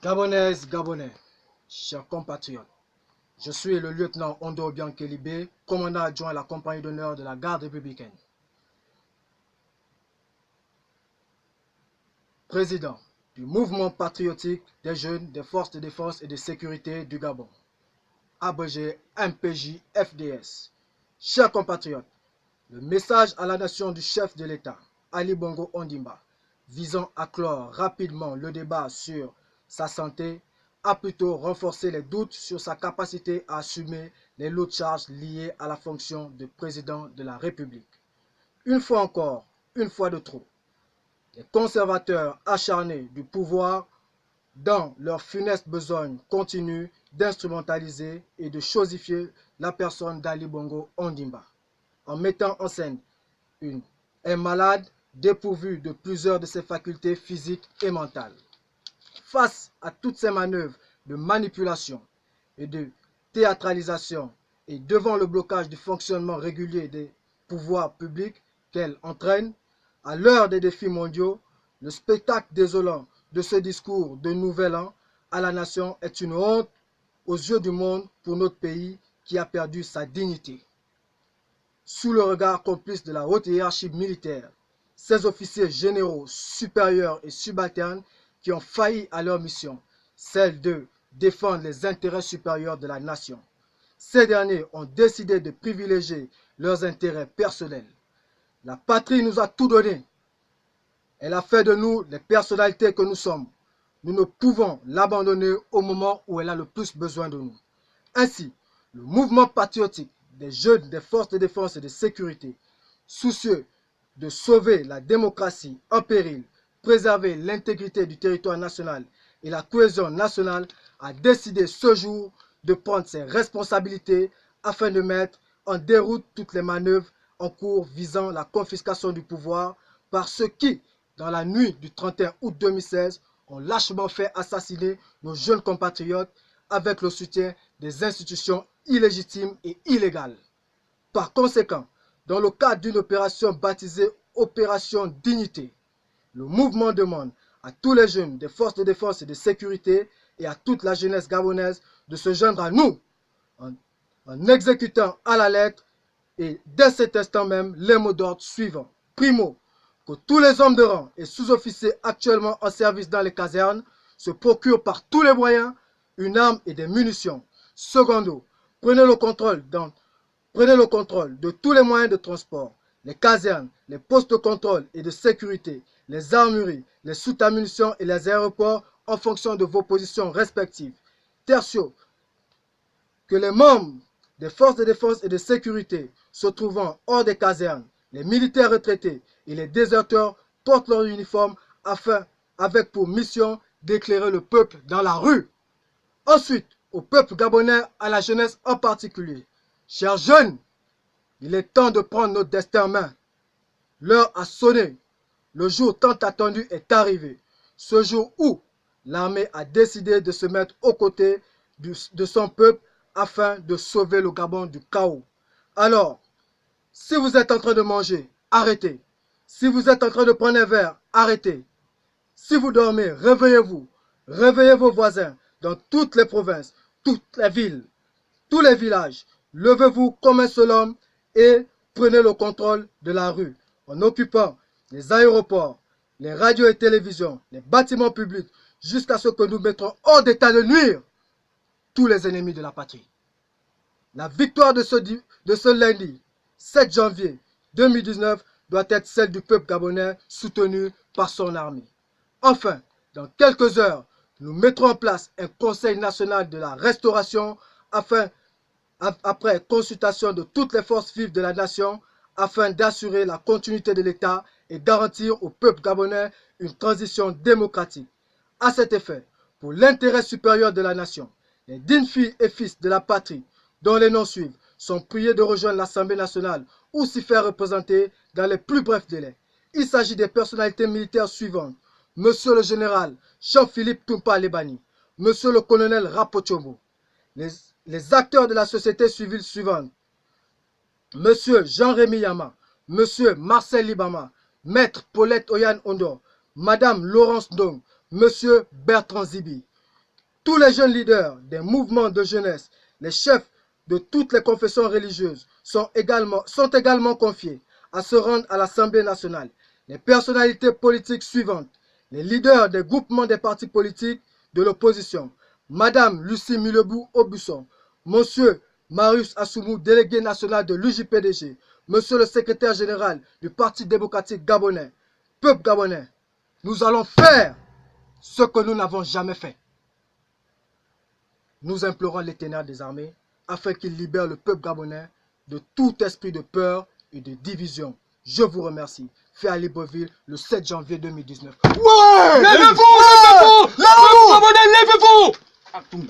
Gabonaises, Gabonais, chers compatriotes, je suis le lieutenant Ondo Biankelibé, commandant adjoint à la compagnie d'honneur de la garde républicaine. Président du mouvement patriotique des jeunes des forces de défense et de sécurité du Gabon, abrégé MPJ-FDS. Chers compatriotes, le message à la nation du chef de l'État, Ali Bongo Ondimba, visant à clore rapidement le débat sur sa santé, a plutôt renforcé les doutes sur sa capacité à assumer les lourdes charges liées à la fonction de président de la République. Une fois encore, une fois de trop, les conservateurs acharnés du pouvoir, dans leur funeste besogne, continuent d'instrumentaliser et de chosifier la personne d'Ali Bongo Ondimba, en mettant en scène un malade dépourvu de plusieurs de ses facultés physiques et mentales. Face à toutes ces manœuvres de manipulation et de théâtralisation et devant le blocage du fonctionnement régulier des pouvoirs publics qu'elle entraîne, à l'heure des défis mondiaux, le spectacle désolant de ce discours de Nouvel An à la nation est une honte aux yeux du monde pour notre pays qui a perdu sa dignité. Sous le regard complice de la haute hiérarchie militaire, ces officiers généraux, supérieurs et subalternes qui ont failli à leur mission, celle de défendre les intérêts supérieurs de la nation. Ces derniers ont décidé de privilégier leurs intérêts personnels. La patrie nous a tout donné. Elle a fait de nous les personnalités que nous sommes. Nous ne pouvons l'abandonner au moment où elle a le plus besoin de nous. Ainsi, le mouvement patriotique des jeunes des forces de défense et de sécurité, soucieux de sauver la démocratie en péril, préserver l'intégrité du territoire national et la cohésion nationale, a décidé ce jour de prendre ses responsabilités afin de mettre en déroute toutes les manœuvres en cours visant la confiscation du pouvoir par ceux qui, dans la nuit du 31 août 2016, ont lâchement fait assassiner nos jeunes compatriotes avec le soutien des institutions illégitimes et illégales. Par conséquent, dans le cadre d'une opération baptisée Opération Dignité, le mouvement demande à tous les jeunes des forces de défense et de sécurité et à toute la jeunesse gabonaise de se joindre à nous en exécutant à la lettre et dès cet instant même les mots d'ordre suivants. Primo, que tous les hommes de rang et sous-officiers actuellement en service dans les casernes se procurent par tous les moyens une arme et des munitions. Secondo, prenez le contrôle de tous les moyens de transport, les casernes, les postes de contrôle et de sécurité, les armureries, les soutes à munitions et les aéroports en fonction de vos positions respectives. Tertio, que les membres des forces de défense et de sécurité se trouvant hors des casernes, les militaires retraités et les déserteurs portent leur uniforme avec pour mission d'éclairer le peuple dans la rue. Ensuite, au peuple gabonais, à la jeunesse en particulier. Chers jeunes, il est temps de prendre notre destin en main. L'heure a sonné. Le jour tant attendu est arrivé. Ce jour où l'armée a décidé de se mettre aux côtés de son peuple afin de sauver le Gabon du chaos. Alors, si vous êtes en train de manger, arrêtez. Si vous êtes en train de prendre un verre, arrêtez. Si vous dormez, réveillez-vous. Réveillez vos voisins dans toutes les provinces, toutes les villes, tous les villages. Levez-vous comme un seul homme et prenez le contrôle de la rue en occupant les aéroports, les radios et télévisions, les bâtiments publics, jusqu'à ce que nous mettrons hors d'état de nuire tous les ennemis de la patrie. La victoire de ce lundi 7 janvier 2019 doit être celle du peuple gabonais soutenu par son armée. Enfin, dans quelques heures, nous mettrons en place un Conseil national de la restauration après consultation de toutes les forces vives de la nation afin d'assurer la continuité de l'État et garantir au peuple gabonais une transition démocratique. À cet effet, pour l'intérêt supérieur de la nation, les dignes filles et fils de la patrie, dont les noms suivent, sont priés de rejoindre l'Assemblée nationale ou s'y faire représenter dans les plus brefs délais. Il s'agit des personnalités militaires suivantes. Monsieur le général Jean-Philippe Toumpa Lebani, Monsieur le colonel Rapochomo, les acteurs de la société civile suivante, Monsieur Jean-Rémy Yama, Monsieur Marcel Libama, Maître Paulette Oyan Ondo, Madame Laurence Ndong, Monsieur Bertrand Zibi. Tous les jeunes leaders des mouvements de jeunesse, les chefs de toutes les confessions religieuses sont également confiés à se rendre à l'Assemblée nationale. Les personnalités politiques suivantes, les leaders des groupements des partis politiques de l'opposition, Madame Lucie Milebou-Aubusson, Monsieur Marius Assoumou, délégué national de l'UJPDG, Monsieur le secrétaire général du Parti démocratique gabonais, peuple gabonais, nous allons faire ce que nous n'avons jamais fait. Nous implorons l'Éternel des armées afin qu'il libère le peuple gabonais de tout esprit de peur et de division. Je vous remercie. Fait à Libreville le 7 janvier 2019. Ouais! Levez-vous! Levez-vous! Levez-vous! Levez-vous!